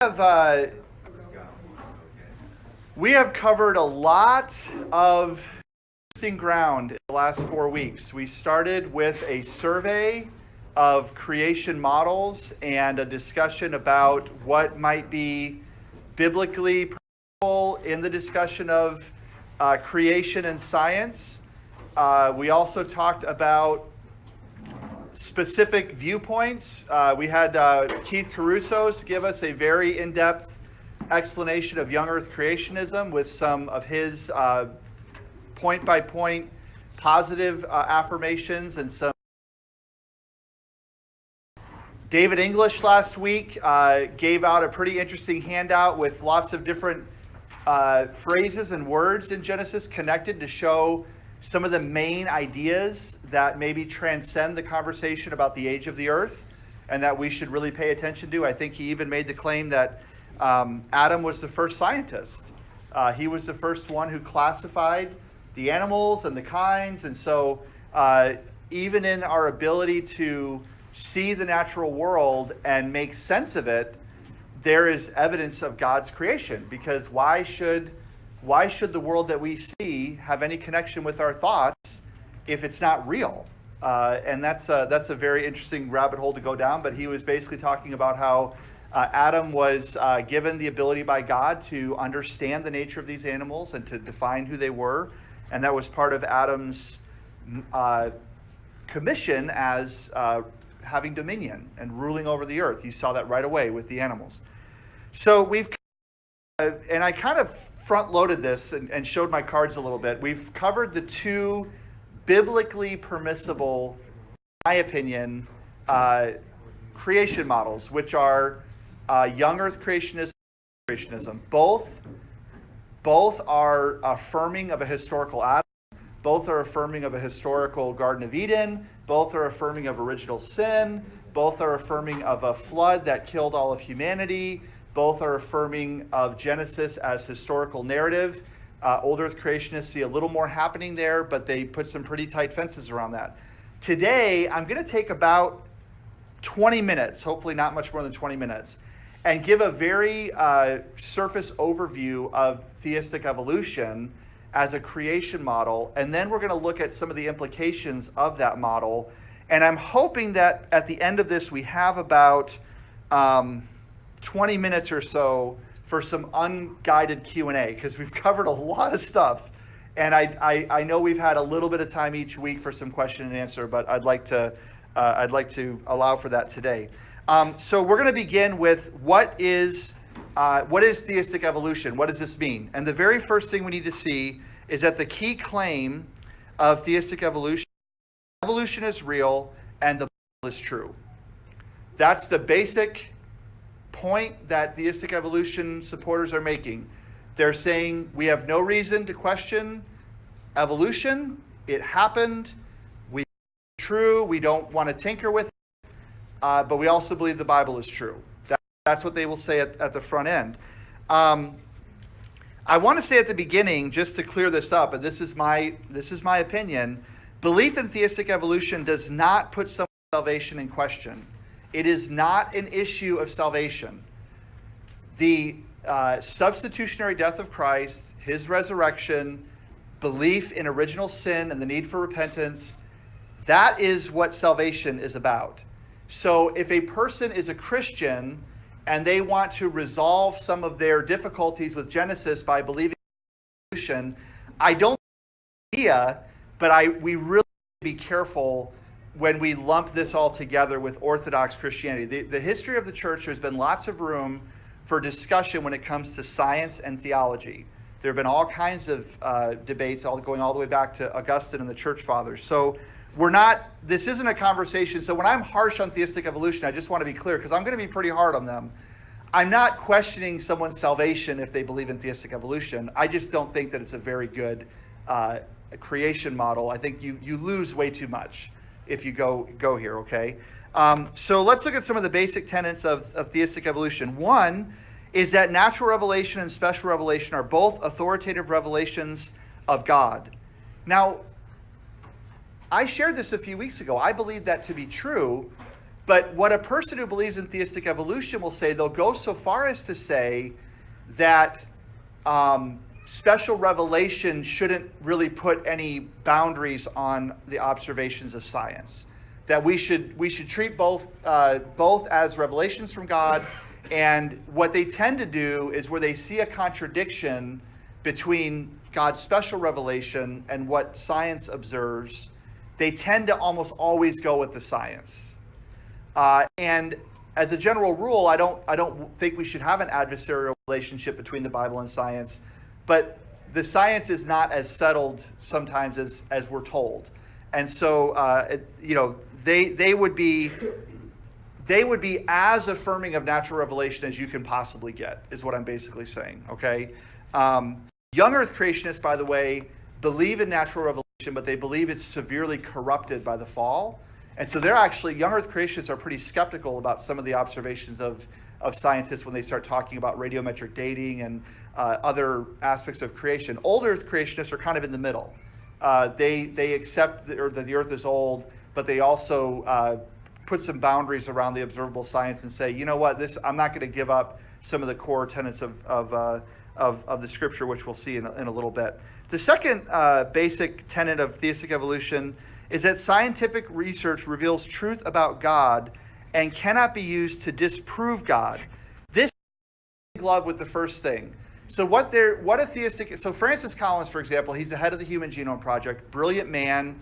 have we have covered a lot of interesting ground in the last 4 weeks. We started with a survey of creation models and a discussion about what might be biblically permissible in the discussion of creation and science. We also talked about specific viewpoints. We had Keith Carusos give us a very in-depth explanation of young earth creationism with some of his point-by-point positive affirmations and some. David English last week gave out a pretty interesting handout with lots of different phrases and words in Genesis connected to show some of the main ideas that maybe transcend the conversation about the age of the earth and that we should really pay attention to. I think he even made the claim that Adam was the first scientist. He was the first one who classified the animals and the kinds. And so even in our ability to see the natural world and make sense of it, there is evidence of God's creation. Because why should the world that we see have any connection with our thoughts if it's not real? And that's a very interesting rabbit hole to go down. But he was basically talking about how Adam was given the ability by God to understand the nature of these animals and to define who they were. And that was part of Adam's commission as having dominion and ruling over the earth. You saw that right away with the animals. So and I kind of front-loaded this and showed my cards a little bit. We've covered the two biblically permissible, in my opinion, creation models, which are young earth creationism and creationism. Both are affirming of a historical Adam. Both are affirming of a historical Garden of Eden. Both are affirming of original sin. Both are affirming of a flood that killed all of humanity. Both are affirming of Genesis as historical narrative. Old earth creationists see a little more happening there, but they put some pretty tight fences around that. Today, I'm going to take about 20 minutes, hopefully not much more than 20 minutes, and give a very surface overview of theistic evolution as a creation model. And then we're going to look at some of the implications of that model. And I'm hoping that at the end of this, we have about 20 minutes or so for some unguided Q&A, because we've covered a lot of stuff. And I know we've had a little bit of time each week for some question and answer, but I'd like to allow for that today. So we're going to begin with what is theistic evolution? What does this mean? And the very first thing we need to see is that the key claim of theistic evolution is real and the Bible is true. That's the basic point that theistic evolution supporters are making. They're saying we have no reason to question evolution. It happened. It's true. We don't want to tinker with it. But we also believe the Bible is true. That's what they will say at the front end. I want to say at the beginning, just to clear this up, and this is my opinion, belief in theistic evolution does not put someone's salvation in question. It is not an issue of salvation. The substitutionary death of Christ, his resurrection, belief in original sin and the need for repentance, that is what salvation is about. So if a person is a Christian and they want to resolve some of their difficulties with Genesis by believing in evolution, I don't think it's an idea, but we really need to be careful when we lump this all together with Orthodox Christianity. The history of the church, there's been lots of room for discussion when it comes to science and theology. There have been all kinds of debates going all the way back to Augustine and the church fathers. So this isn't a conversation. So when I'm harsh on theistic evolution, I just want to be clear, because I'm going to be pretty hard on them. I'm not questioning someone's salvation if they believe in theistic evolution. I just don't think that it's a very good creation model. I think you lose way too much if you go here, okay? So let's look at some of the basic tenets of theistic evolution. One is that natural revelation and special revelation are both authoritative revelations of God. Now, I shared this a few weeks ago. I believe that to be true, But what a person who believes in theistic evolution will say, they'll go so far as to say that special revelation shouldn't really put any boundaries on the observations of science. That we should treat both as revelations from God, and what they tend to do is where they see a contradiction between God's special revelation and what science observes, they tend to almost always go with the science. And as a general rule, I don't think we should have an adversarial relationship between the Bible and science, but the science is not as settled sometimes as we're told. And so, they would be as affirming of natural revelation as you can possibly get, is what I'm basically saying, okay? Young Earth creationists, by the way, believe in natural revelation, but they believe it's severely corrupted by the fall. And so they're actually, young Earth creationists are pretty skeptical about some of the observations of scientists when they start talking about radiometric dating and other aspects of creation. Old Earth creationists are kind of in the middle. They accept that the Earth is old, but they also put some boundaries around the observable science and say, you know what, I'm not going to give up some of the core tenets of the Scripture, which we'll see in a little bit. The second basic tenet of theistic evolution is that scientific research reveals truth about God and cannot be used to disprove God. This is in love with the first thing. So so Francis Collins, for example, he's the head of the Human Genome Project, brilliant man,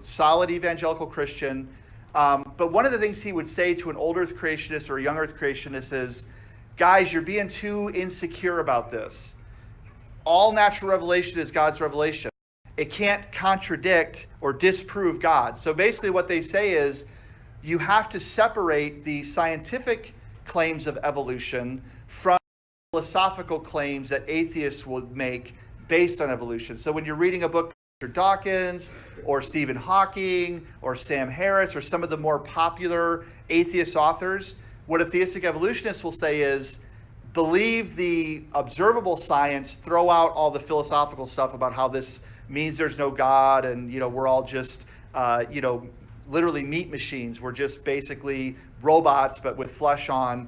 solid evangelical Christian. But one of the things he would say to an old Earth creationist or a young Earth creationist is, guys, you're being too insecure about this. All natural revelation is God's revelation. It can't contradict or disprove God. So basically what they say is, you have to separate the scientific claims of evolution from philosophical claims that atheists will make based on evolution. So when you're reading a book by Richard Dawkins or Stephen Hawking or Sam Harris or some of the more popular atheist authors, what a theistic evolutionist will say is, believe the observable science, throw out all the philosophical stuff about how this means there's no God and we're all just literally meat machines. We're just basically robots but with flesh on.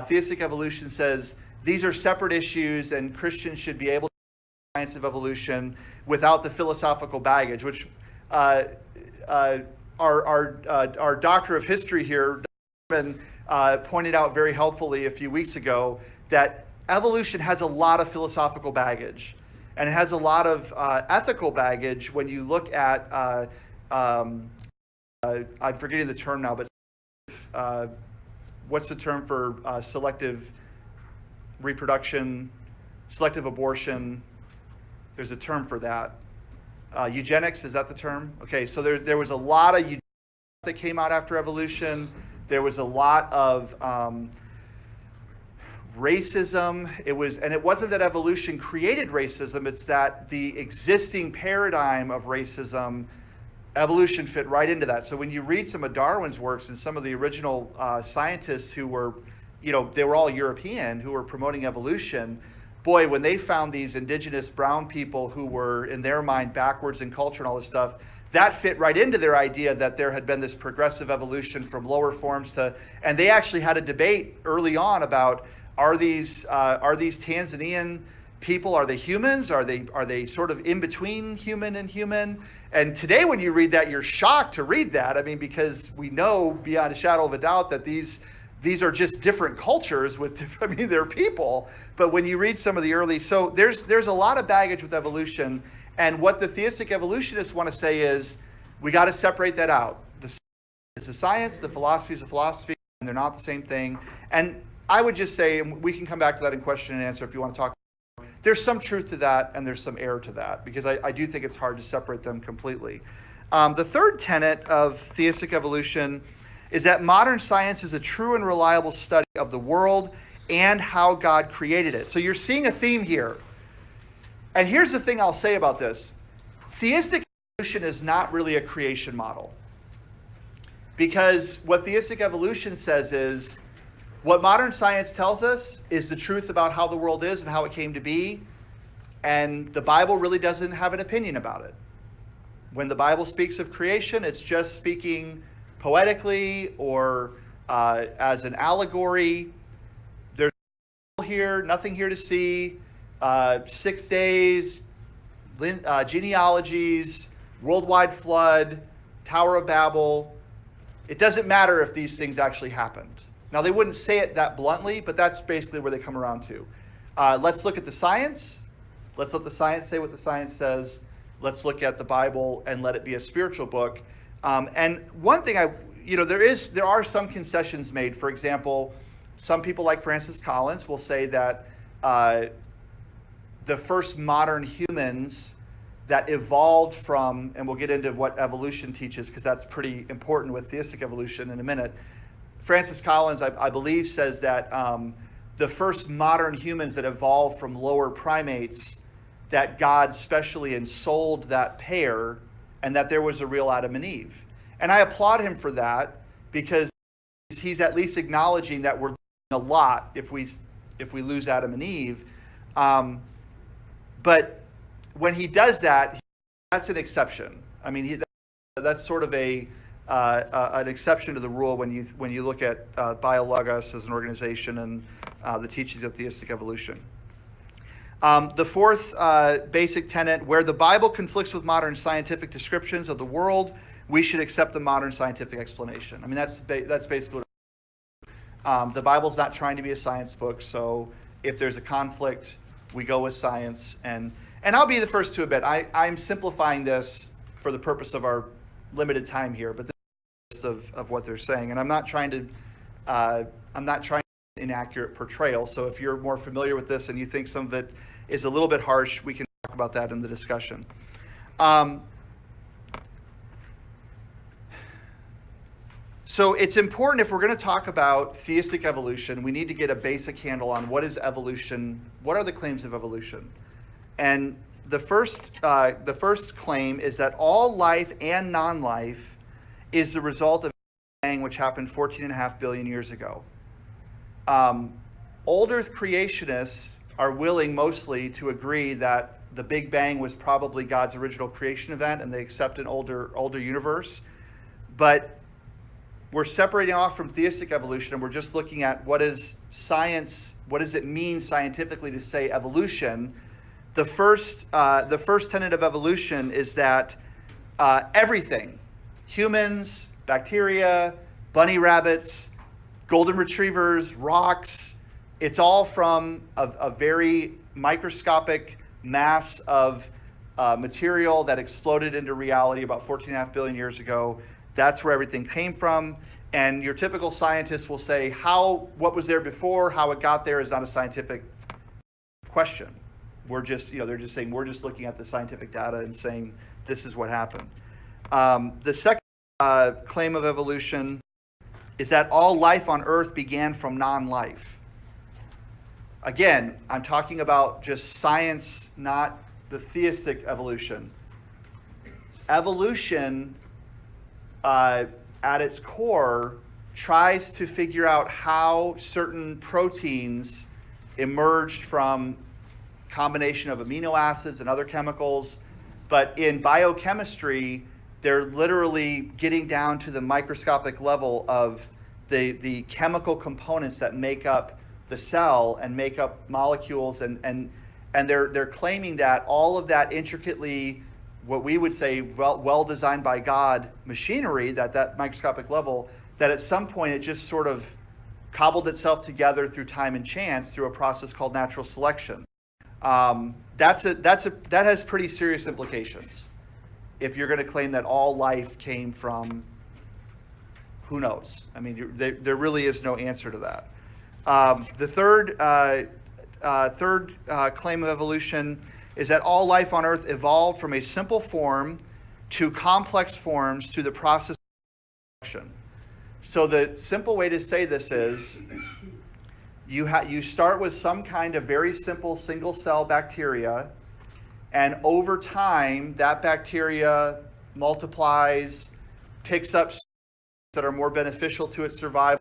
Theistic evolution says these are separate issues and Christians should be able to do the science of evolution without the philosophical baggage, which our doctor of history here pointed out very helpfully a few weeks ago that evolution has a lot of philosophical baggage. And it has a lot of ethical baggage when you look at, I'm forgetting the term now, but what's the term for selective reproduction, selective abortion? There's a term for that. Eugenics, is that the term? Okay, so there was a lot of eugenics that came out after evolution. There was a lot of racism. It wasn't that evolution created racism, it's that the existing paradigm of racism, evolution fit right into that. So when you read some of Darwin's works and some of the original scientists who were, they were all European, who were promoting evolution, boy, when they found these indigenous brown people who were, in their mind, backwards in culture and all this stuff, that fit right into their idea that there had been this progressive evolution from lower forms to, and they actually had a debate early on about, are these Tanzanian people, are they humans? Are they sort of in between human and human? And today when you read that, you're shocked to read that. I mean, because we know beyond a shadow of a doubt that these are just different cultures they're people. But when you read some of the early, so there's a lot of baggage with evolution. And what the theistic evolutionists want to say is, we got to separate that out. It's a science, the philosophy is a philosophy, and they're not the same thing. And I would just say, and we can come back to that in question and answer if you want to talk. There's some truth to that and there's some error to that, because I do think it's hard to separate them completely. The third tenet of theistic evolution is that modern science is a true and reliable study of the world and how God created it. So you're seeing a theme here. And here's the thing I'll say about this. Theistic evolution is not really a creation model. Because what theistic evolution says is, what modern science tells us is the truth about how the world is and how it came to be, and the Bible really doesn't have an opinion about it. When the Bible speaks of creation, it's just speaking poetically or as an allegory. There's here, nothing here to see, 6 days, genealogies, worldwide flood, Tower of Babel. It doesn't matter if these things actually happened. Now, they wouldn't say it that bluntly, but that's basically where they come around to. Let's look at the science. Let's let the science say what the science says. Let's look at the Bible and let it be a spiritual book. And one thing there are some concessions made. For example, some people like Francis Collins will say that the first modern humans that evolved from, and we'll get into what evolution teaches because that's pretty important with theistic evolution in a minute. Francis Collins, I believe, says that the first modern humans that evolved from lower primates, that God specially ensouled that pair and that there was a real Adam and Eve. And I applaud him for that because he's at least acknowledging that we're losing a lot if we lose Adam and Eve. But when he does that, that's an exception. I mean, that's sort of an exception to the rule when you look at Biologos as an organization and the teachings of theistic evolution. The fourth basic tenet, where the Bible conflicts with modern scientific descriptions of the world, we should accept the modern scientific explanation. I mean, that's basically what the Bible's not trying to be a science book, so if there's a conflict, we go with science. And I'll be the first to admit, I'm simplifying this for the purpose of our limited time here, but this is of what they're saying. And I'm not trying to inaccurate portrayal. So if you're more familiar with this and you think some of it is a little bit harsh, we can talk about that in the discussion. So it's important, if we're going to talk about theistic evolution, we need to get a basic handle on what is evolution, what are the claims of evolution. And the first claim is that all life and non-life is the result of a bang which happened 14.5 billion years ago. Old Earth creationists are willing mostly to agree that the Big Bang was probably God's original creation event, and they accept an older universe. But we're separating off from theistic evolution, and we're just looking at what is science, what does it mean scientifically to say evolution. The first tenet of evolution is that everything, humans, bacteria, bunny rabbits, golden retrievers, rocks, it's all from a very microscopic mass of material that exploded into reality about 14.5 billion years ago. That's where everything came from. And your typical scientist will say what was there before, how it got there is not a scientific question. We're just, they're just saying, we're just looking at the scientific data and saying, this is what happened. The second claim of evolution is that all life on Earth began from non-life. Again, I'm talking about just science, not the theistic evolution. Evolution, at its core, tries to figure out how certain proteins emerged from combination of amino acids and other chemicals. But in biochemistry, they're literally getting down to the microscopic level of the chemical components that make up the cell and make up molecules, and they're claiming that all of that intricately, what we would say well designed by God machinery, that microscopic level, that at some point it just sort of cobbled itself together through time and chance through a process called natural selection. That has pretty serious implications if you're going to claim that all life came from, who knows? I mean, there really is no answer to that. The third claim of evolution is that all life on Earth evolved from a simple form to complex forms through the process of selection. So the simple way to say this is you start with some kind of very simple single cell bacteria, and over time that bacteria multiplies, picks up that are more beneficial to its survival.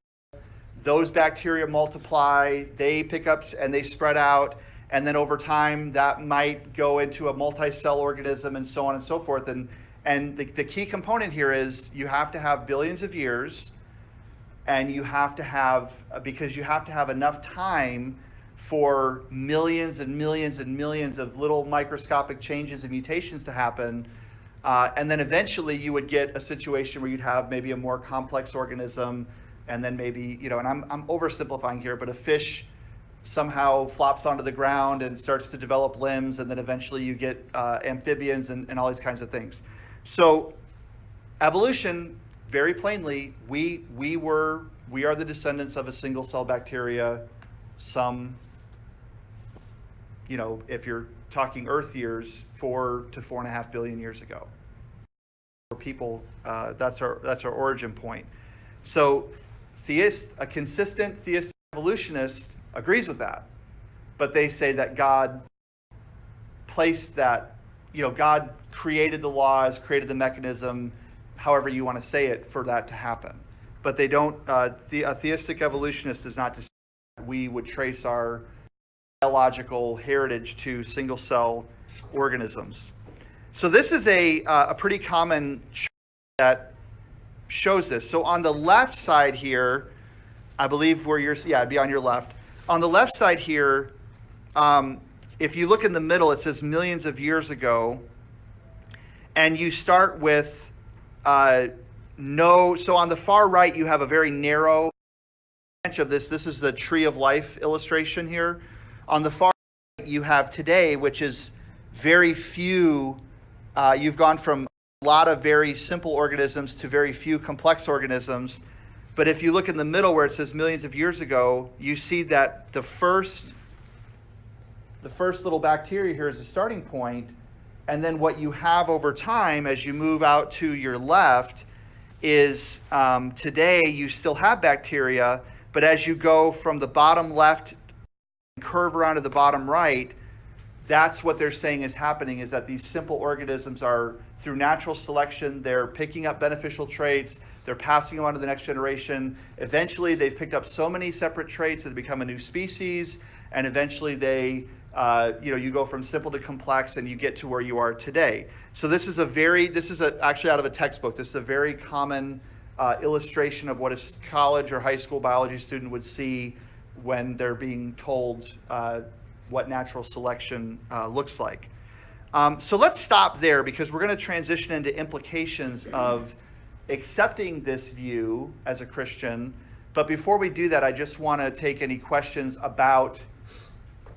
Those bacteria multiply, they pick up and they spread out, and then over time that might go into a multi-cell organism and so on and so forth. And And the key component here is you have to have billions of years, and you have to have, because you have to have enough time for millions and millions and millions of little microscopic changes and mutations to happen. And then eventually you would get a situation where you'd have maybe a more complex organism, and then maybe, and I'm oversimplifying here, but a fish somehow flops onto the ground and starts to develop limbs, and then eventually you get amphibians and all these kinds of things. So evolution, very plainly, we are the descendants of a single cell bacteria, some, if you're talking Earth years, 4 to 4.5 billion years ago. For people, that's our origin point. So a consistent theistic evolutionist agrees with that, but they say that God placed that, God created the laws, created the mechanism, however you want to say it, for that to happen. But they don't, a theistic evolutionist does not just say we would trace our biological heritage to single cell organisms. So this is a pretty common chart that shows this. So on the left side here, I believe where you're, it'd be on your left. On the left side here, if you look in the middle, it says millions of years ago, and you start with so on the far right, you have a very narrow branch of this. This is the tree of life illustration here. On the far right, you have today, which is very few. You've gone from a lot of very simple organisms to very few complex organisms. But if you look in the middle where it says millions of years ago, you see that the first little bacteria here is a starting point. And then what you have over time as you move out to your left is today you still have bacteria, but as you go from the bottom left and curve around to the bottom right, that's what they're saying is happening, is that these simple organisms are, through natural selection, they're picking up beneficial traits, they're passing them on to the next generation. Eventually, they've picked up so many separate traits that they become a new species, and eventually they, you go from simple to complex, and you get to where you are today. So this is actually out of a textbook. This is a very common illustration of what a college or high school biology student would see when they're being told what natural selection looks like. So let's stop there, because we're going to transition into implications of accepting this view as a Christian. But before we do that, I just want to take any questions about,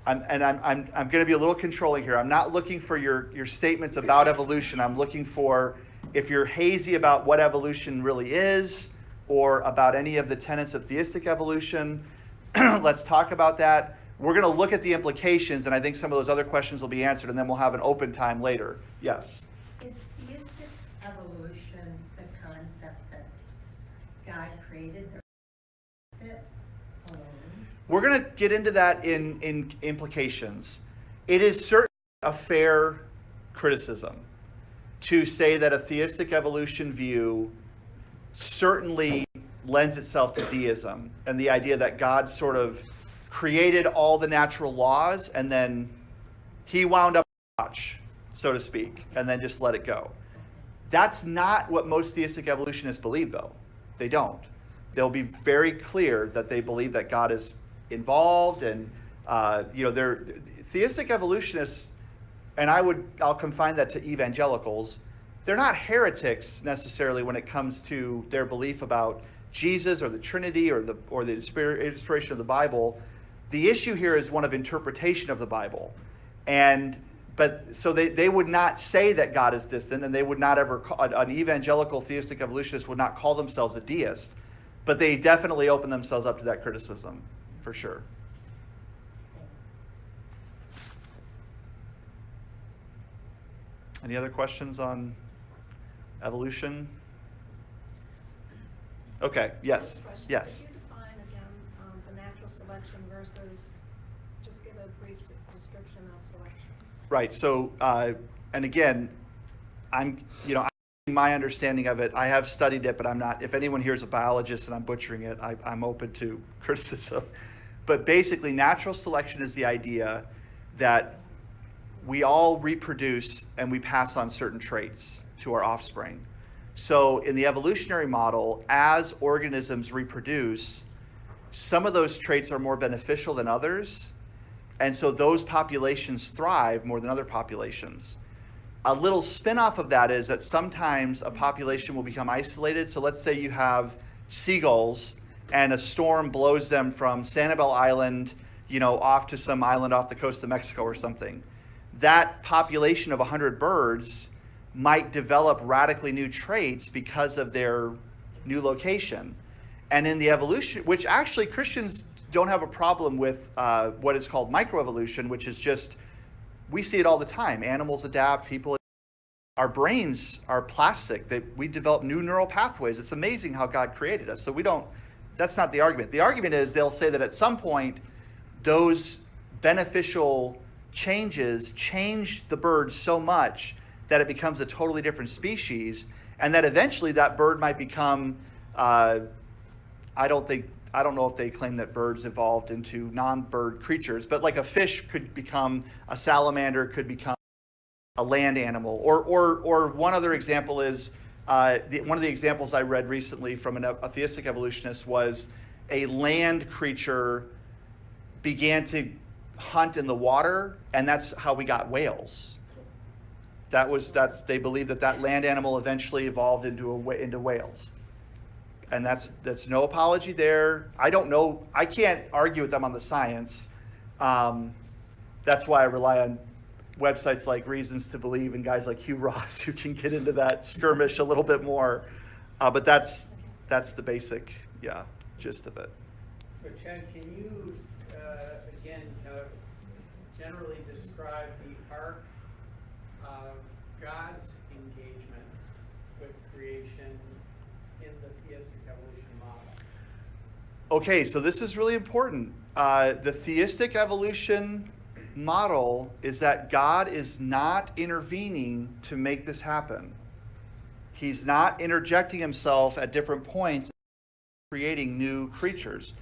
I'm going to be a little controlling here. I'm not looking for your statements about evolution. I'm looking for, if you're hazy about what evolution really is, or about any of the tenets of theistic evolution, let's talk about that. We're going to look at the implications, and I think some of those other questions will be answered, and then we'll have an open time later. Yes? Is theistic evolution the concept that God created it alone? We're going to get into that in implications. It is certainly a fair criticism to say that a theistic evolution view certainly lends itself to deism, and the idea that God sort of created all the natural laws, and then he wound up the watch, so to speak, and then just let it go. That's not what most theistic evolutionists believe, though. They don't. They'll be very clear that they believe that God is involved, and they're theistic evolutionists, and I'll confine that to evangelicals. They're not heretics necessarily when it comes to their belief about Jesus or the Trinity or the inspiration of the Bible. The issue here is one of interpretation of the Bible. So they would not say that God is distant, and they would not ever, an evangelical theistic evolutionist would not call themselves a deist, but they definitely open themselves up to that criticism, for sure. Any other questions on evolution? Okay, yes, yes. Could you define again the natural selection versus, just give a brief description of selection? Right, so, and again, my understanding of it, I have studied it, but I'm not, if anyone here is a biologist and I'm butchering it, I'm open to criticism. But basically, natural selection is the idea that we all reproduce and we pass on certain traits to our offspring. So in the evolutionary model, as organisms reproduce, some of those traits are more beneficial than others, and so those populations thrive more than other populations. A little spin-off of that is that sometimes a population will become isolated. So let's say you have seagulls and a storm blows them from Sanibel Island, off to some island off the coast of Mexico or something. That population of 100 birds might develop radically new traits because of their new location. And in the evolution, which actually Christians don't have a problem with what is called microevolution, which is just, we see it all the time. Animals adapt, people adapt. Our brains are plastic, that we develop new neural pathways. It's amazing how God created us. So that's not the argument. The argument is they'll say that at some point, those beneficial changes change the bird so much that it becomes a totally different species, and that eventually that bird might become, I don't know if they claim that birds evolved into non-bird creatures, but like a fish could become a salamander, could become a land animal. Or one other example is, one of the examples I read recently from a theistic evolutionist was a land creature began to hunt in the water, and that's how we got whales. They believe that land animal eventually evolved into whales. And that's no apology there. I don't know. I can't argue with them on the science. That's why I rely on websites like Reasons to Believe and guys like Hugh Ross who can get into that skirmish a little bit more. But that's the basic, gist of it. So Chad, can you again kind of generally describe the arc of God's engagement with creation in the theistic evolution model? Okay, so this is really important. The theistic evolution model is that God is not intervening to make this happen. He's not interjecting himself at different points, creating new creatures.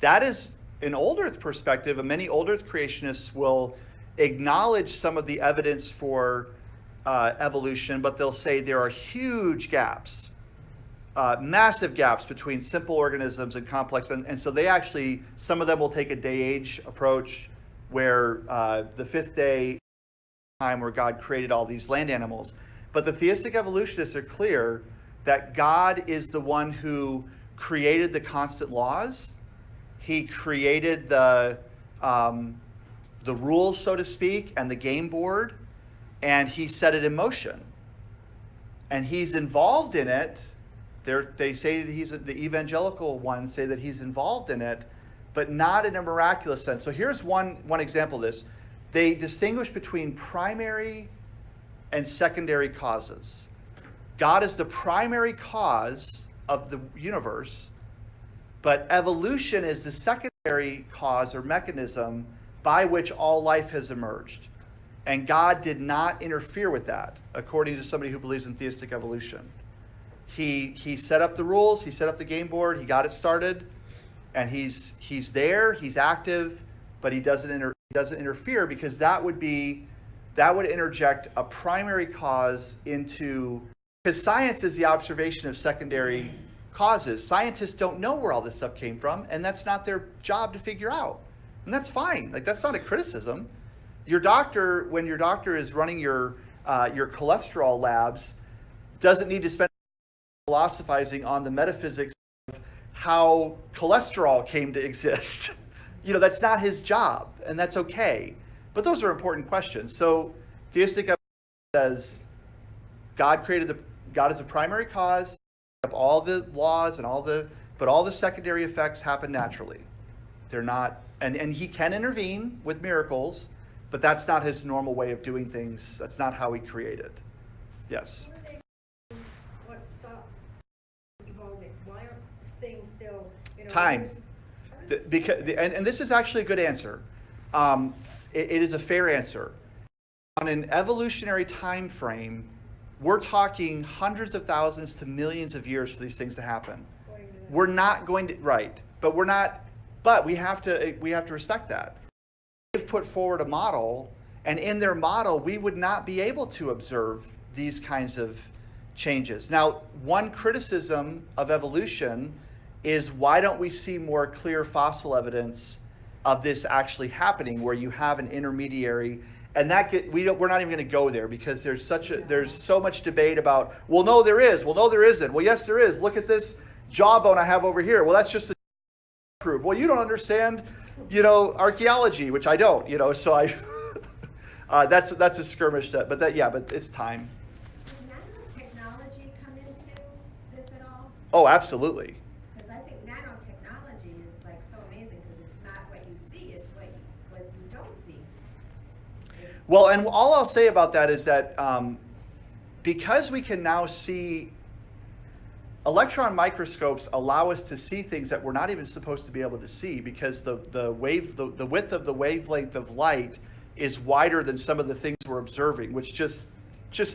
That is an old earth perspective, and many old earth creationists will acknowledge some of the evidence for evolution, but they'll say there are huge gaps, massive gaps between simple organisms and complex. And so they actually, some of them will take a day-age approach where the fifth day time where God created all these land animals. But the theistic evolutionists are clear that God is the one who created the constant laws. He created the rules, so to speak, and the game board, and he set it in motion. And he's involved in it. They say that the evangelical ones say that he's involved in it, but not in a miraculous sense. So here's one example of this. They distinguish between primary and secondary causes. God is the primary cause of the universe, but evolution is the secondary cause or mechanism by which all life has emerged. And God did not interfere with that, according to somebody who believes in theistic evolution. He set up the rules, he set up the game board, he got it started, and he's there, he's active, but he doesn't interfere, because that would interject a primary cause into, because science is the observation of secondary causes. Scientists don't know where all this stuff came from, and that's not their job to figure out. And that's fine. Like, that's not a criticism. Your doctor, when your doctor is running your cholesterol labs, doesn't need to spend philosophizing on the metaphysics of how cholesterol came to exist. That's not his job, and that's okay. But those are important questions. So theistic says God is a primary cause of all the laws and but all the secondary effects happen naturally. They're not, and he can intervene with miracles, but that's not his normal way of doing things. That's not how he created. Yes. What stopped evolving? Why aren't things still? Time. And this is actually a good answer. It is a fair answer. On an evolutionary time frame, we're talking hundreds of thousands to millions of years for these things to happen. We're not going to, right, but we're not, but we have to respect that. They've put forward a model, and in their model, we would not be able to observe these kinds of changes. Now, one criticism of evolution is, why don't we see more clear fossil evidence of this actually happening, where you have an intermediary? And we're not even going to go there, because there's so much debate about, well, no, there is. Well, no, there isn't. Well, yes, there is. Look at this jawbone I have over here. Well, that's just a proof. Well, you don't understand, archaeology, which I don't, so I, that's a skirmish, but it's time. Does nanotechnology come into this at all? Oh, absolutely. Because I think nanotechnology is like so amazing, because it's not what you see, it's what you don't see. Well, and all I'll say about that is that because we can now see, electron microscopes allow us to see things that we're not even supposed to be able to see, because the width of the wavelength of light is wider than some of the things we're observing, which just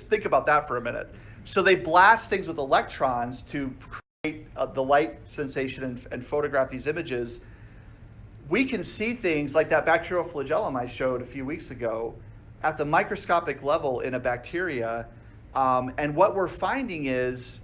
think about that for a minute. So they blast things with electrons to create the light sensation and photograph these images. We can see things like that bacterial flagellum I showed a few weeks ago at the microscopic level in a bacteria. And what we're finding is,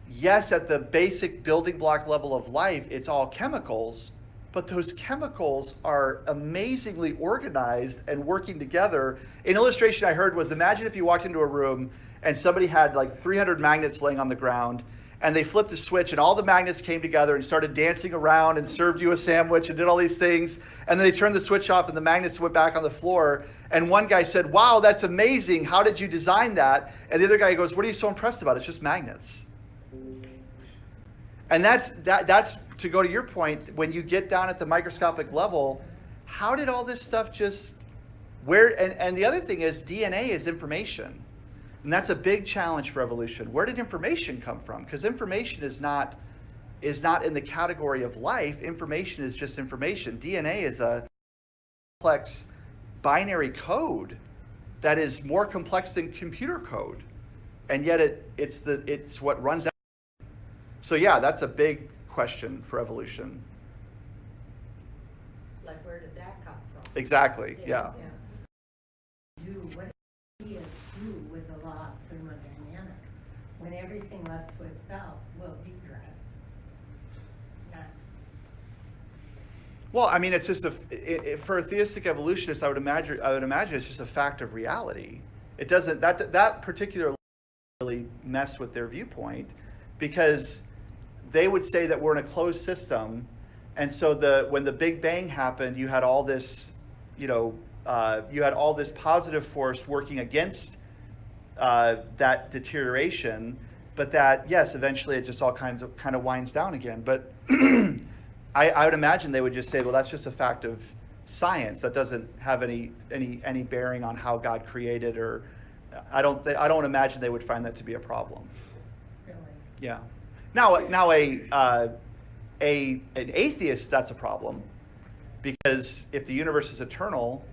yes, at the basic building block level of life, it's all chemicals, but those chemicals are amazingly organized and working together. An illustration I heard was, imagine if you walked into a room and somebody had like 300 magnets laying on the ground, and they flipped a switch and all the magnets came together and started dancing around and served you a sandwich and did all these things. And then they turned the switch off and the magnets went back on the floor. And one guy said, wow, that's amazing. How did you design that? And the other guy goes, what are you so impressed about? It's just magnets. And that's to go to your point, when you get down at the microscopic level, how did all this stuff and the other thing is, DNA is information. And that's a big challenge for evolution. Where did information come from? Because information is not in the category of life. Information is just information. DNA is a complex binary code that is more complex than computer code. And yet it's what runs out. So yeah, that's a big question for evolution. Like, where did that come from? Exactly, yeah. What ideas do with the law of thermodynamics? When everything left to itself will degress. Well, I mean, it's just for a theistic evolutionist, I would imagine it's just a fact of reality. It doesn't, that particular really mess with their viewpoint, because they would say that we're in a closed system, and so when the Big Bang happened, you had all this, you had all this positive force working against that deterioration, but that, yes, eventually it just all kind of winds down again. But I would imagine they would just say, well, that's just a fact of science. That doesn't have any bearing on how God created, or I don't imagine they would find that to be a problem. Really? Yeah. Now an atheist, that's a problem, because if the universe is eternal,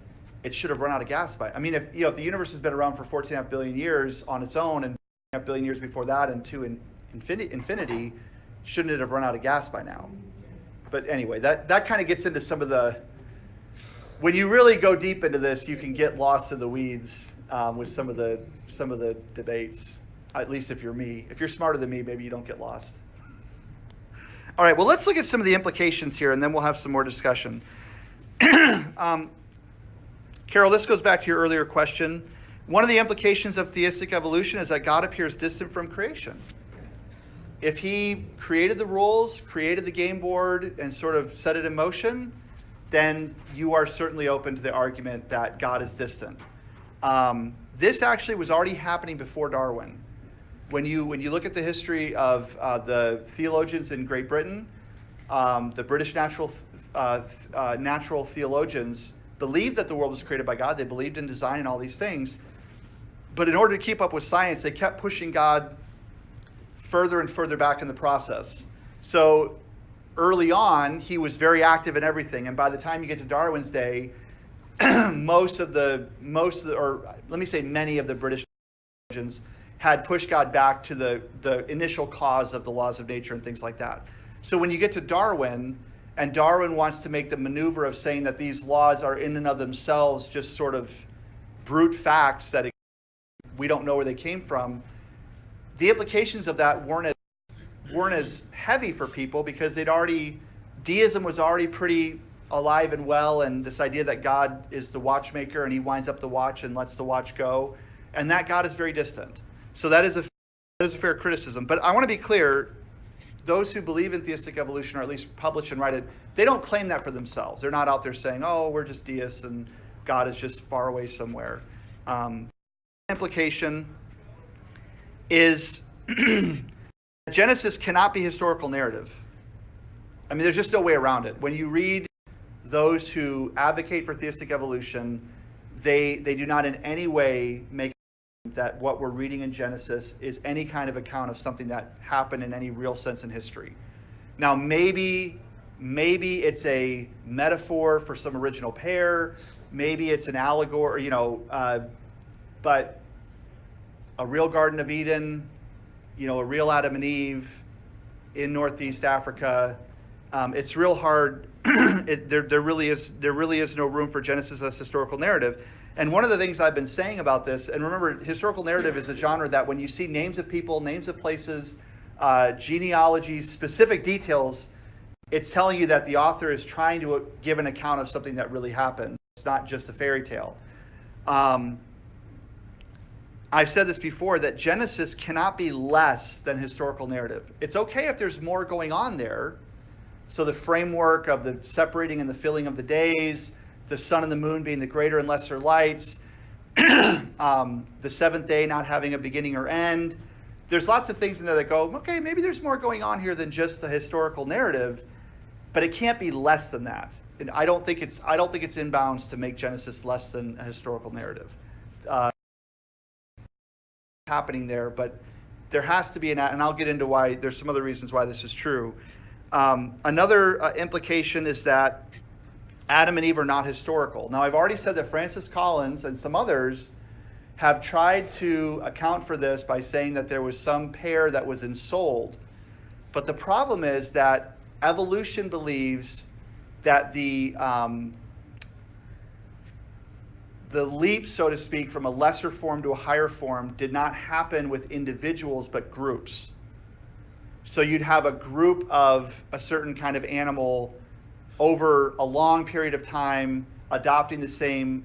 it should have run out of gas by. I mean, if the universe has been around for 14.5 billion years on its own, and 14.5 billion years before that, and to infinity, shouldn't it have run out of gas by now? But anyway, that kind of gets into some of the. When you really go deep into this, you can get lost in the weeds with some of the debates. At least if you're me. If you're smarter than me, maybe you don't get lost. All right, well, let's look at some of the implications here, and then we'll have some more discussion. Carol, this goes back to your earlier question. One of the implications of theistic evolution is that God appears distant from creation. If he created the rules, created the game board, and sort of set it in motion, then you are certainly open to the argument that God is distant. This actually was already happening before Darwin. When you look at the history of the theologians in Great Britain, the British natural theologians believed that the world was created by God. They believed in design and all these things. But in order to keep up with science, they kept pushing God further and further back in the process. So early on, he was very active in everything. And by the time you get to Darwin's day, many of the British theologians had pushed God back to the initial cause of the laws of nature and things like that. So when you get to Darwin, and Darwin wants to make the maneuver of saying that these laws are in and of themselves just sort of brute facts that we don't know where they came from, the implications of that weren't as heavy for people because deism was already pretty alive and well, and this idea that God is the watchmaker and he winds up the watch and lets the watch go, and that God is very distant. So that is a fair criticism. But I want to be clear, those who believe in theistic evolution, or at least publish and write it, they don't claim that for themselves. They're not out there saying, oh, we're just deists and God is just far away somewhere. Implication is Genesis cannot be historical narrative. I mean, there's just no way around it. When you read those who advocate for theistic evolution, they do not in any way make that what we're reading in Genesis is any kind of account of something that happened in any real sense in history. Now, maybe it's a metaphor for some original pair. Maybe it's an allegory, but a real Garden of Eden, a real Adam and Eve in Northeast Africa. It's real hard. There really is no room for Genesis as historical narrative. And one of the things I've been saying about this, and remember, historical narrative is a genre that when you see names of people, names of places, genealogies, specific details, it's telling you that the author is trying to give an account of something that really happened. It's not just a fairy tale. I've said this before, that Genesis cannot be less than historical narrative. It's okay if there's more going on there. So the framework of the separating and the filling of the days, the sun and the moon being the greater and lesser lights, the seventh day not having a beginning or end. There's lots of things in there that go, okay, maybe there's more going on here than just the historical narrative, but it can't be less than that. And I don't think it's in bounds to make Genesis less than a historical narrative. Happening there, but there has to be and I'll get into why. There's some other reasons why this is true. Another implication is that Adam and Eve are not historical. Now, I've already said that Francis Collins and some others have tried to account for this by saying that there was some pair that was ensouled. But the problem is that evolution believes that the leap, so to speak, from a lesser form to a higher form did not happen with individuals, but groups. So you'd have a group of a certain kind of animal over a long period of time adopting the same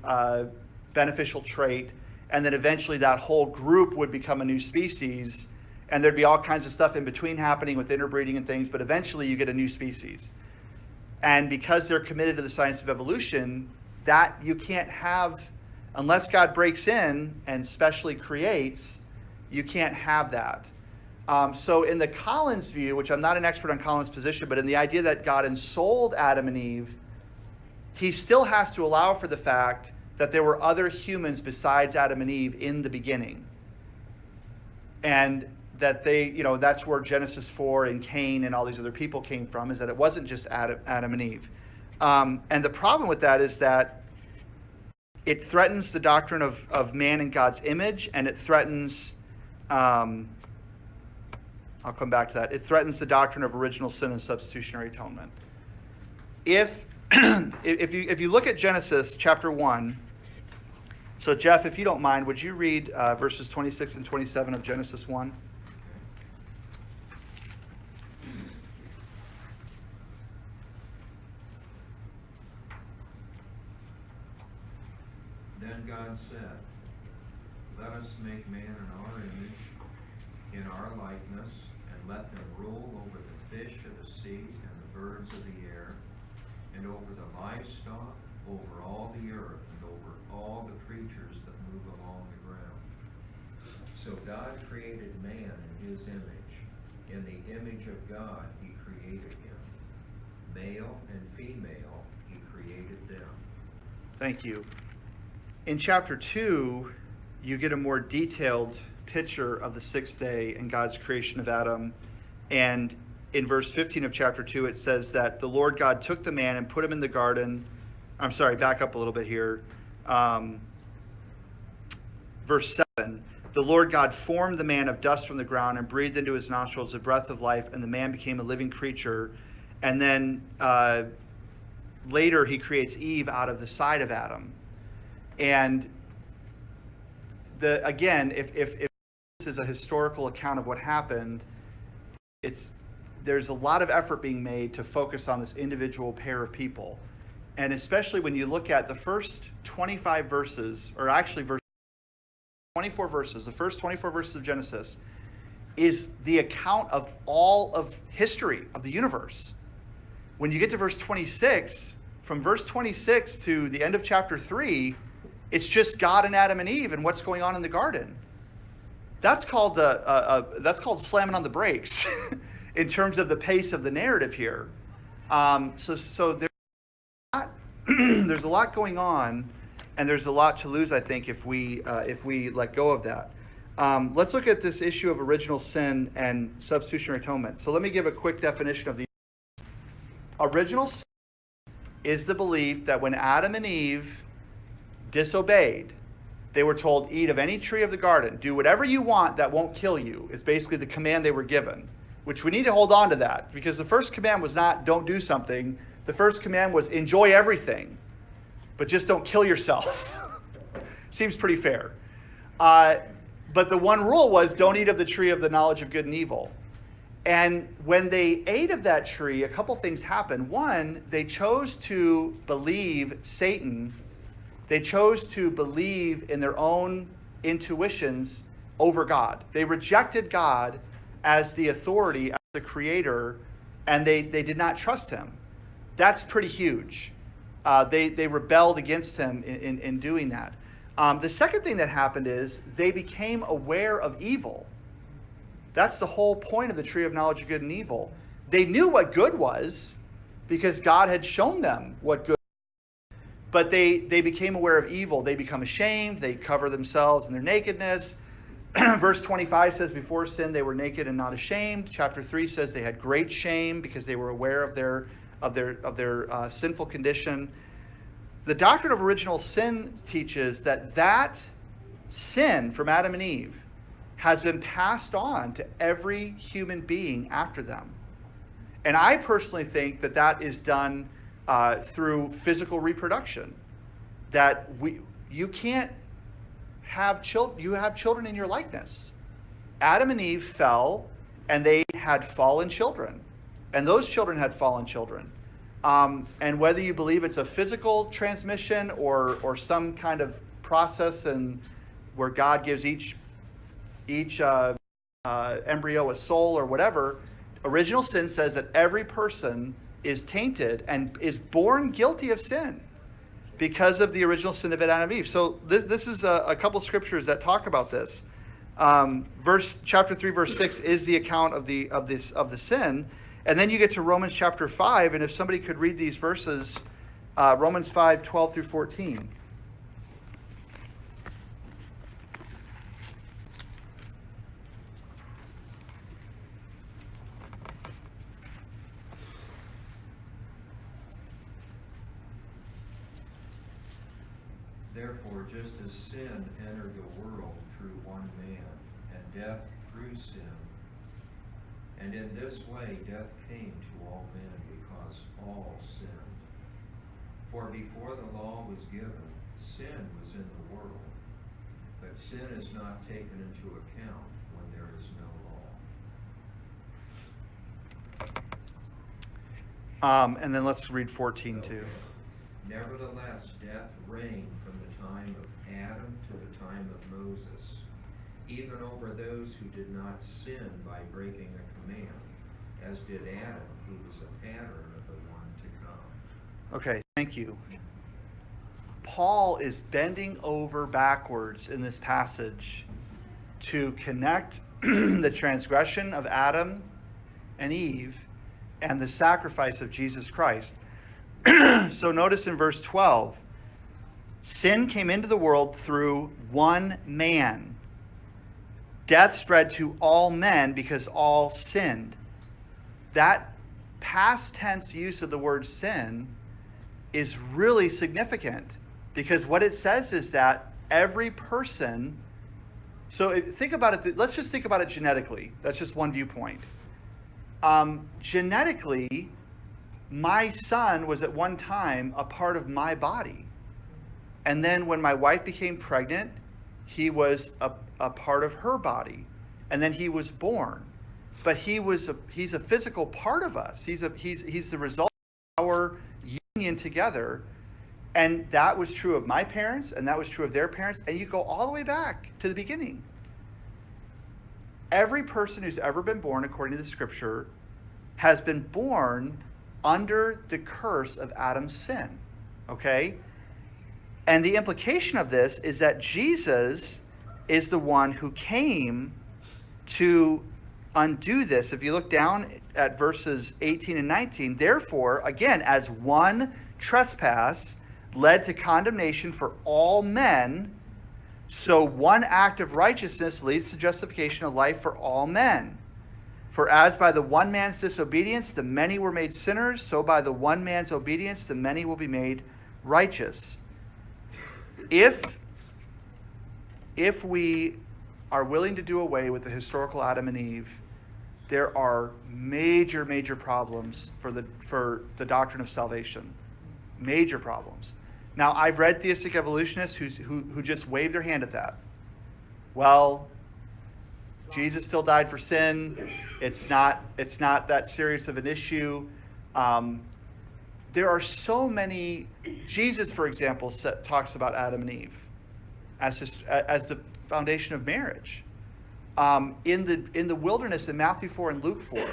beneficial trait, and then eventually that whole group would become a new species, and there'd be all kinds of stuff in between happening with interbreeding and things, but eventually you get a new species. And because they're committed to the science of evolution, that you can't have, unless God breaks in and specially creates, you can't have that. So in the Collins view, which I'm not an expert on Collins' position, but in the idea that God ensouled Adam and Eve, he still has to allow for the fact that there were other humans besides Adam and Eve in the beginning. And that that's where Genesis 4 and Cain and all these other people came from, is that it wasn't just Adam and Eve. And the problem with that is that it threatens the doctrine of man in God's image, and it threatens, I'll come back to that. It threatens the doctrine of original sin and substitutionary atonement. If you look at Genesis chapter 1, so Jeff, if you don't mind, would you read verses 26 and 27 of Genesis 1? Then God said, "Let us make man in our image, in our likeness, and let them rule over the fish of the sea and the birds of the air, and over the livestock, over all the earth, and over all the creatures that move along the ground." So God created man in his image. In the image of God he created him. Male and female he created them. Thank you. In chapter 2, you get a more detailed picture of the sixth day and God's creation of Adam. And in verse 15 of chapter 2, it says that the Lord God took the man and put him in the garden. I'm sorry, back up a little bit here. Verse 7, the Lord God formed the man of dust from the ground and breathed into his nostrils the breath of life, and the man became a living creature. And then later he creates Eve out of the side of Adam. And again, if this is a historical account of what happened, there's a lot of effort being made to focus on this individual pair of people. And especially when you look at the first 25 verses, or actually 24 verses, the first 24 verses of Genesis is the account of all of history of the universe. When you get to verse 26, from verse 26 to the end of chapter 3, it's just God and Adam and Eve and what's going on in the garden. That's called slamming on the brakes in terms of the pace of the narrative here. So there's a lot going on, and there's a lot to lose, I think, if we let go of that. Let's look at this issue of original sin and substitutionary atonement. So let me give a quick definition of these. Original sin is the belief that when Adam and Eve disobeyed, they were told, eat of any tree of the garden, do whatever you want that won't kill you, is basically the command they were given, which we need to hold on to that, because the first command was not don't do something. The first command was enjoy everything, but just don't kill yourself. Seems pretty fair. But the one rule was don't eat of the tree of the knowledge of good and evil. And when they ate of that tree, a couple things happened. One, they chose to believe Satan. They chose to believe in their own intuitions over God. They rejected God as the authority, as the creator, and they did not trust him. That's pretty huge. They rebelled against him in doing that. The second thing that happened is they became aware of evil. That's the whole point of the tree of knowledge of good and evil. They knew what good was because God had shown them what good was. But they became aware of evil. They become ashamed. They cover themselves in their nakedness. Verse 25 says, before sin, they were naked and not ashamed. Chapter 3 says they had great shame because they were aware of their sinful condition. The doctrine of original sin teaches that sin from Adam and Eve has been passed on to every human being after them. And I personally think that is done through physical reproduction. That you can't have children. You have children in your likeness. Adam and Eve fell, and they had fallen children, and those children had fallen children. And whether you believe it's a physical transmission or some kind of process, and where God gives each embryo a soul or whatever, original sin says that every person is tainted and is born guilty of sin because of the original sin of Adam and Eve. So this is a couple scriptures that talk about this. Chapter 3, verse 6 is the account of the sin. And then you get to Romans chapter 5, and if somebody could read these verses, Romans 5, 12 through 14. Therefore, just as sin entered the world through one man, and death through sin, and in this way death came to all men because all sinned. For before the law was given, sin was in the world, but sin is not taken into account when there is no law. And then let's read 14 too. Okay. Nevertheless, death reigned from the time of Adam to the time of Moses, even over those who did not sin by breaking a command, as did Adam, who was a pattern of the one to come. Okay, thank you. Paul is bending over backwards in this passage to connect the transgression of Adam and Eve and the sacrifice of Jesus Christ. So notice in verse 12, sin came into the world through one man. Death spread to all men because all sinned. That past tense use of the word sin is really significant, because what it says is that every person, so think about it, let's just think about it genetically. That's just one viewpoint. Genetically, my son was at one time a part of my body. And then when my wife became pregnant, he was a part of her body. and then he was born. But he's a physical part of us. He's the result of our union together. And that was true of my parents, and that was true of their parents, and you go all the way back to the beginning. Every person who's ever been born, according to the scripture, has been born under the curse of Adam's sin. Okay? And the implication of this is that Jesus is the one who came to undo this. If you look down at verses 18 and 19, therefore, again, as one trespass led to condemnation for all men, so one act of righteousness leads to justification of life for all men. For as by the one man's disobedience the many were made sinners, so by the one man's obedience the many will be made righteous. If we are willing to do away with the historical Adam and Eve, there are major, major problems for the doctrine of salvation. Major problems. Now, I've read theistic evolutionists who just wave their hand at that. Well, Jesus still died for sin. It's not that serious of an issue. There are so many. Jesus, for example, talks about Adam and Eve as the foundation of marriage. In the wilderness in Matthew 4 and Luke 4.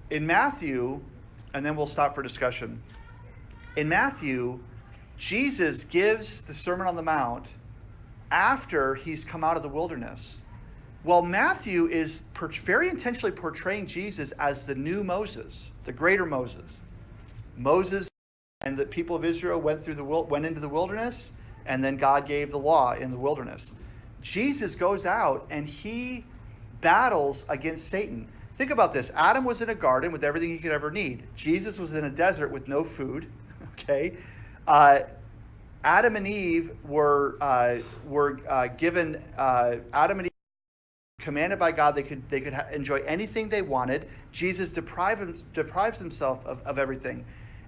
In Matthew, and then we'll stop for discussion. In Matthew, Jesus gives the Sermon on the Mount after he's come out of the wilderness. Well, Matthew is very intentionally portraying Jesus as the new Moses, the greater Moses. Moses and the people of Israel went into the wilderness, and then God gave the law in the wilderness. Jesus goes out and he battles against Satan. Think about this. Adam was in a garden with everything he could ever need. Jesus was in a desert with no food. Okay? Adam and Eve were given. Adam and Eve commanded by God they could enjoy anything they wanted. Jesus deprives himself of everything.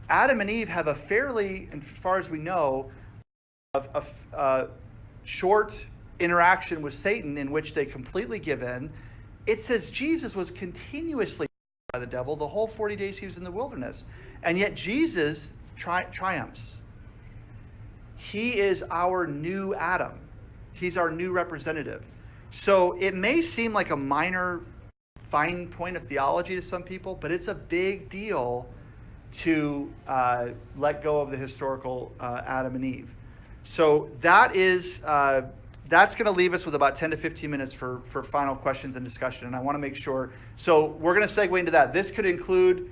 Adam and Eve have a fairly, as far as we know, a short interaction with Satan in which they completely give in. It says Jesus was continuously by the devil the whole 40 days he was in the wilderness. And yet Jesus triumphs. He is our new Adam. He's our new representative. So it may seem like a minor, fine point of theology to some people, but it's a big deal to let go of the historical Adam and Eve. So that is that's going to leave us with about 10 to 15 minutes for final questions and discussion. And I want to make sure. So we're going to segue into that. This could include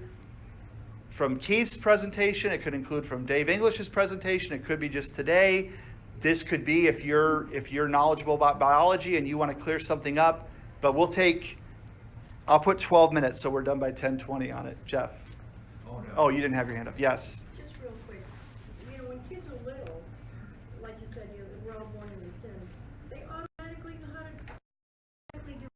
from Keith's presentation. It could include from Dave English's presentation. It could be just today. This could be if you're knowledgeable about biology and you want to clear something up. But I'll put 12 minutes so we're done by 10:20 on it. Jeff. Oh, no. Oh, you didn't have your hand up. Yes. Just real quick, when kids are little, like you said, we're all born into sin. They automatically know how to do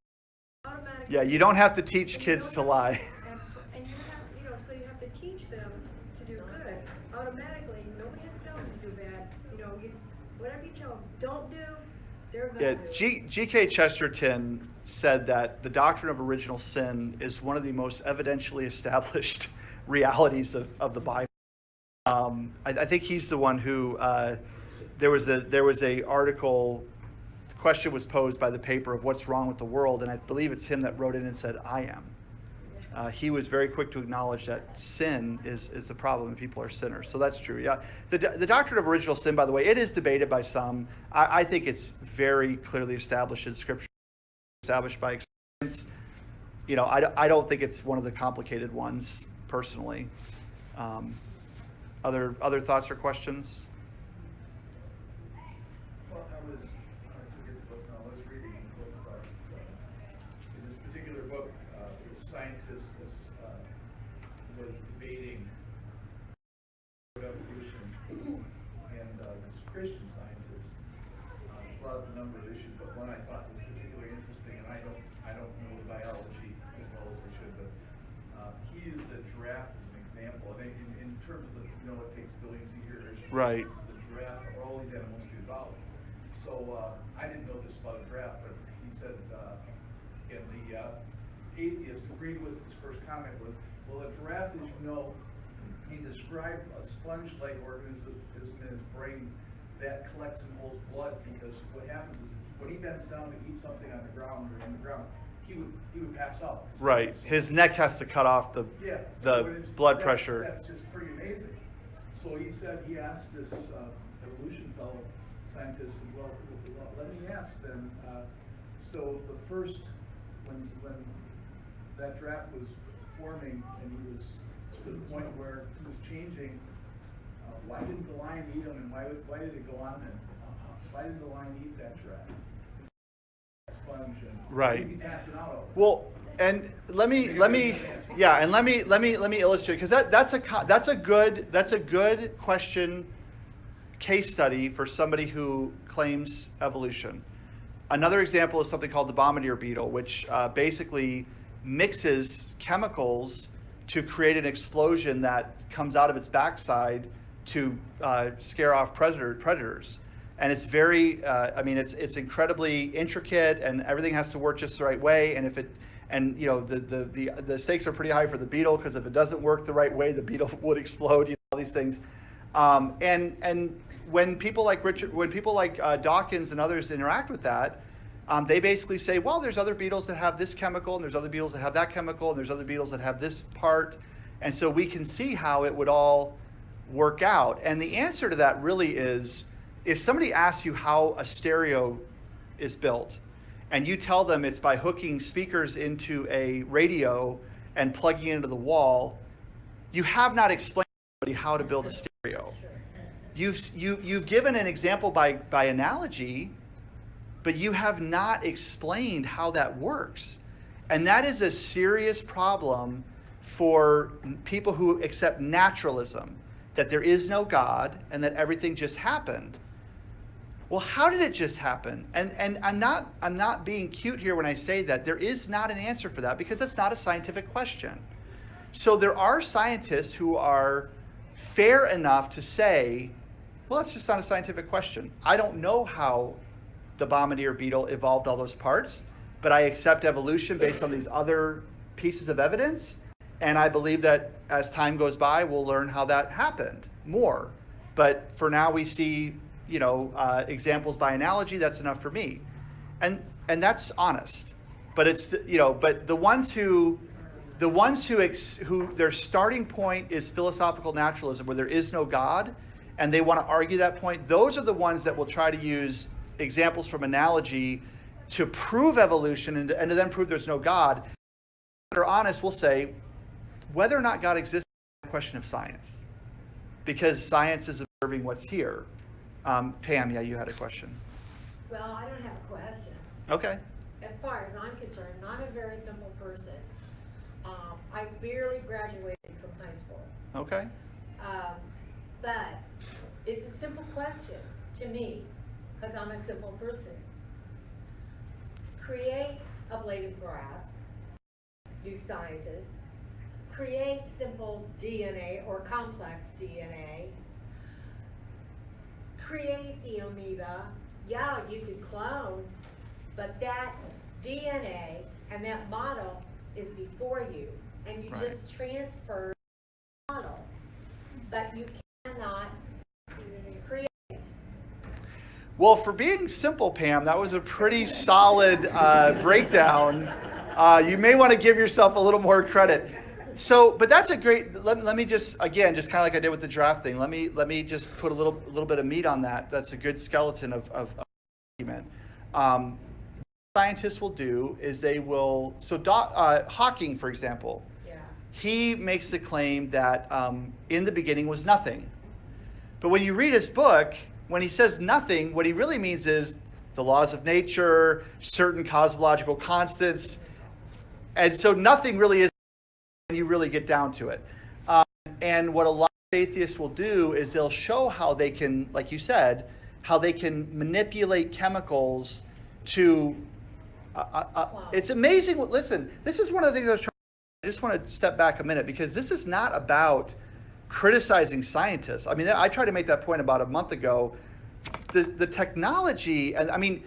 automatically. Yeah, you don't have to teach kids to lie. And so you have to teach them to do good. Automatically, nobody has to tell them to do bad. Whatever you tell them don't do, they're going to do. G.K. Chesterton said that the doctrine of original sin is one of the most evidentially established realities of the Bible. I think he's the one who there was a article. The question was posed by the paper of what's wrong with the world, and I believe it's him that wrote in and said, "I am." He was very quick to acknowledge that sin is the problem and people are sinners. So that's true. Yeah. The doctrine of original sin, by the way, it is debated by some. I think it's very clearly established in Scripture, established by experience. I don't think it's one of the complicated ones personally. Other thoughts or questions? Well, I forget the book now, I was reading a book about, in this particular book, this scientist was debating evolution, and this Christian scientist brought up a number of issues, but one I thought was particularly interesting, and I don't know the biology as well as I should, but he used the giraffe as an example. I think in terms of it takes billions of years. Right. The giraffe or all these animals to evolve. So I didn't know this about a giraffe, but he said And the atheist agreed with his first comment was, well, a giraffe, as you know, he described a sponge-like organism in his brain that collects and holds blood, because what happens is when he bends down to eat something on the ground or in the ground, he would pass out. Right. His neck has to cut off the blood pressure. That's just pretty amazing. So he said, he asked this evolution fellow scientist, well, let me ask then, so the first, when that giraffe was forming and he was to the point where he was changing, why didn't the lion eat him, and why did it go on and why didn't the lion eat that giraffe? Sponge and right. he'd be passing out over. Well, and let me illustrate, because that's a good question, case study for somebody who claims evolution. Another example is something called the bombardier beetle, which basically mixes chemicals to create an explosion that comes out of its backside to scare off predators. And it's very, it's incredibly intricate, and everything has to work just the right way. And the stakes are pretty high for the beetle, because if it doesn't work the right way, the beetle would explode. All these things. And when people like Dawkins and others interact with that, they basically say, well, there's other beetles that have this chemical, and there's other beetles that have that chemical, and there's other beetles that have this part. And so we can see how it would all work out. And the answer to that really is, if somebody asks you how a stereo is built, and you tell them it's by hooking speakers into a radio and plugging it into the wall, you have not explained to somebody how to build a stereo. You've given an example by analogy, but you have not explained how that works. And that is a serious problem for people who accept naturalism, that there is no God and that everything just happened. Well, how did it just happen? And I'm not being cute here when I say that. There is not an answer for that, because that's not a scientific question. So there are scientists who are fair enough to say, well, that's just not a scientific question. I don't know how the bombardier beetle evolved all those parts, but I accept evolution based on these other pieces of evidence. And I believe that as time goes by, we'll learn how that happened more. But for now, we see examples by analogy. That's enough for me, and that's honest. But it's but the ones who their starting point is philosophical naturalism, where there is no God, and they want to argue that point, those are the ones that will try to use examples from analogy to prove evolution and to then prove there's no God. That are honest will say whether or not God exists is a question of science, because science is observing what's here. Pam, yeah, you had a question. Well, I don't have a question. Okay. As far as I'm concerned, I'm a very simple person. I barely graduated from high school. Okay. But it's a simple question to me, because I'm a simple person. Create a blade of grass, you scientists. Create simple DNA or complex DNA. Create the amoeba. Yeah, you could clone, but that DNA and that model is before you, and you Right. just transfer the model, but you cannot create. Well, for being simple, Pam, that was a pretty solid breakdown. You may want to give yourself a little more credit. So, but that's a great. Let me just again, just kind of like I did with the draft thing. Let me just put a little bit of meat on that. That's a good skeleton of argument. What scientists will do is they will. So, Hawking, for example, Yeah. he makes the claim that in the beginning was nothing. But when you read his book, when he says nothing, what he really means is the laws of nature, certain cosmological constants, and so nothing really is. When you really get down to it. And what a lot of atheists will do is they'll show how they can, like you said, how they can manipulate chemicals to, it's amazing. Listen, this is one of the things I just want to step back a minute, because this is not about criticizing scientists. I mean, I tried to make that point about a month ago. The technology, and I mean,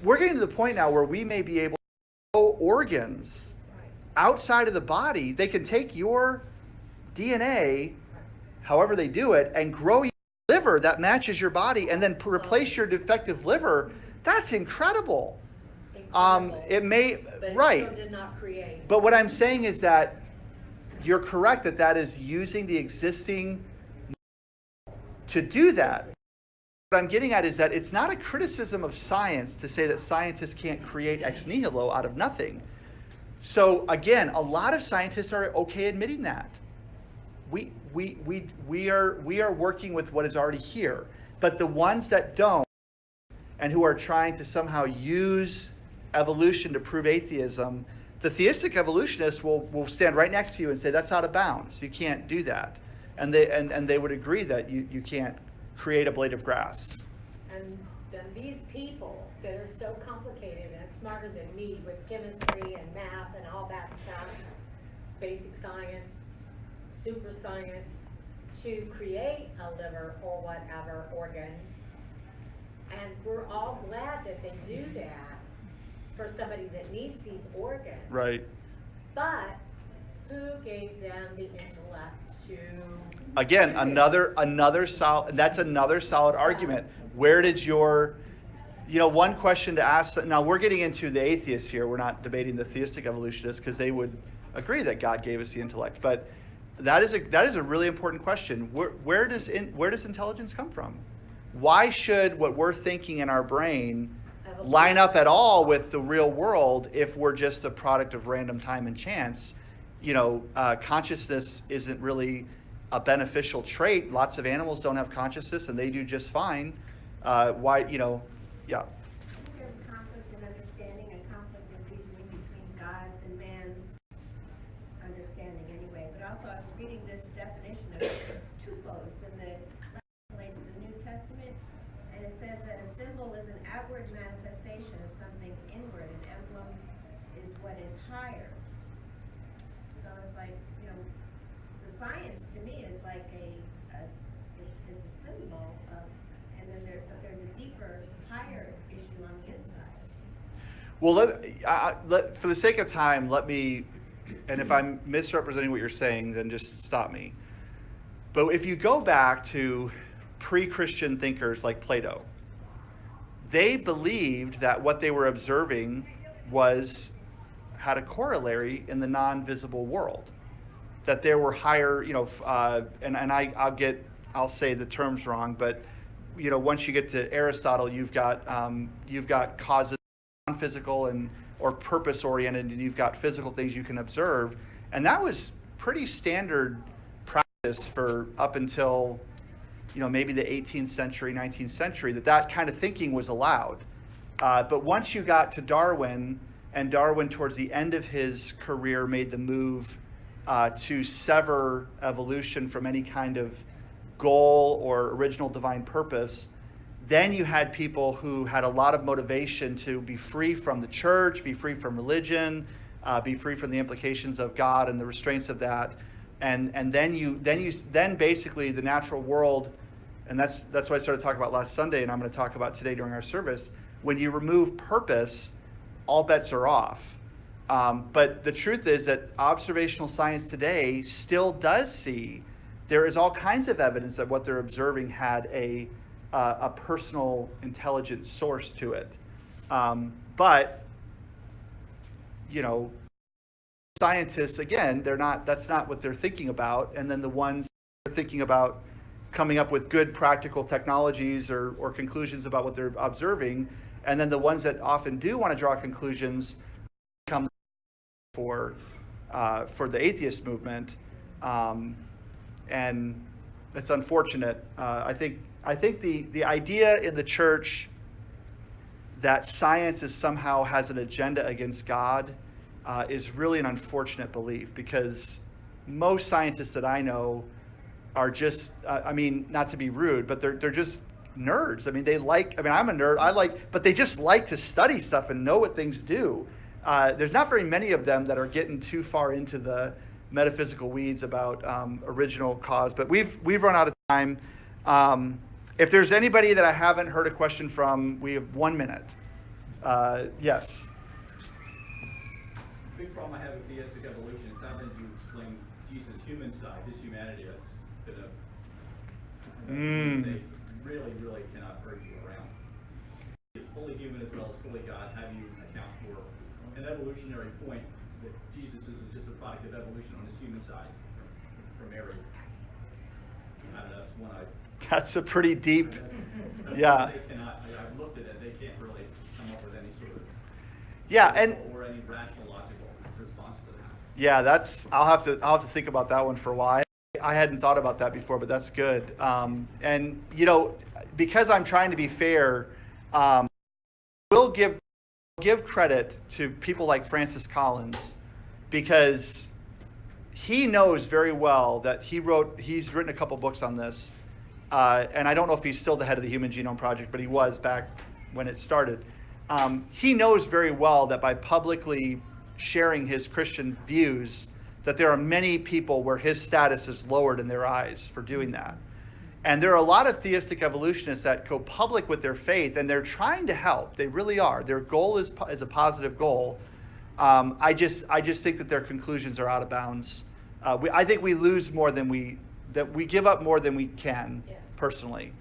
we're getting to the point now where we may be able to organs outside of the body. They can take your DNA, however they do it, and grow you a liver that matches your body and then replace your defective liver. That's incredible. It may, but right. it still did not create. But what I'm saying is that you're correct that that is using the existing to do that. What I'm getting at is that it's not a criticism of science to say that scientists can't create ex nihilo out of nothing. So again, a lot of scientists are okay admitting that. We are working with what is already here. But the ones that don't and who are trying to somehow use evolution to prove atheism, the theistic evolutionists will stand right next to you and say that's out of bounds. You can't do that. And they would agree that you can't create a blade of grass. And then these people that are so complicated and smarter than me with chemistry and math and all that stuff, basic science, super science, to create a liver or whatever organ, and we're all glad that they do that for somebody that needs these organs. Right. But who gave them the intellect to? Again, another solid. That's another solid argument. Where did your, one question to ask. Now we're getting into the atheists here. We're not debating the theistic evolutionists because they would agree that God gave us the intellect. But that is a really important question. Where does intelligence come from? Why should what we're thinking in our brain line up at all with the real world if we're just a product of random time and chance? Consciousness isn't really a beneficial trait. Lots of animals don't have consciousness and they do just fine. Yeah. I think there's a conflict in understanding and conflict in reasoning between God's and man's understanding anyway. But also I was reading this definition of tupos in the to the New Testament, and it says that a symbol is an outward manifestation of something inward. An emblem is what is higher. So it's like, the science to me is like it's a symbol of, and then but there's a deeper, higher issue on the inside. Well, for the sake of time, let me, and if I'm misrepresenting what you're saying, then just stop me. But if you go back to pre-Christian thinkers like Plato, they believed that what they were observing had a corollary in the non-visible world. That there were higher, I'll say the terms wrong, but once you get to Aristotle, you've got causes non-physical or purpose-oriented, and you've got physical things you can observe, and that was pretty standard practice for up until maybe the 18th century, 19th century, that kind of thinking was allowed. But once you got to Darwin, and Darwin towards the end of his career made the move to sever evolution from any kind of goal or original divine purpose, then you had people who had a lot of motivation to be free from the church, be free from religion, be free from the implications of God and the restraints of that. And then basically the natural world, and that's what I started talking about last Sunday, and I'm going to talk about today during our service. When you remove purpose, all bets are off. But the truth is that observational science today still does see there is all kinds of evidence that what they're observing had a personal intelligent source to it. But scientists, again, that's not what they're thinking about. And then the ones that are thinking about coming up with good practical technologies or conclusions about what they're observing, and then the ones that often do want to draw conclusions come for the atheist movement, and it's unfortunate. I think the idea in the church that science somehow has an agenda against God is really an unfortunate belief, because most scientists that I know are just, not to be rude, but they're just nerds. I'm a nerd. But they just like to study stuff and know what things do. There's not very many of them that are getting too far into the metaphysical weeds about original cause. But we've run out of time. If there's anybody that I haven't heard a question from, we have 1 minute. Yes. big problem I have with theistic evolution is how then you explain Jesus' human side, his humanity. That's been they really, really cannot argue around. He is fully human as well as fully God. How do you account for an evolutionary point that Jesus isn't just a product of evolution on his human side from Mary? I don't know, that's one That's a pretty deep, that's yeah. They cannot, I've looked at it, they can't really come up with any sort of Yeah, and or any rational, logical response to that. yeah, I'll have to think about that one for a while. I hadn't thought about that before, but that's good. And you know, because I'm trying to be fair, we'll give credit to people like Francis Collins, because he knows very well that he's written a couple books on this, and I don't know if he's still the head of the Human Genome Project, but he was back when it started. He knows very well that by publicly sharing his Christian views, that there are many people where his status is lowered in their eyes for doing that. And there are a lot of theistic evolutionists that go public with their faith, and they're trying to help. They really are. Their goal is a positive goal. I just think that their conclusions are out of bounds. I think we lose more than we give up more than we can, Yes. personally.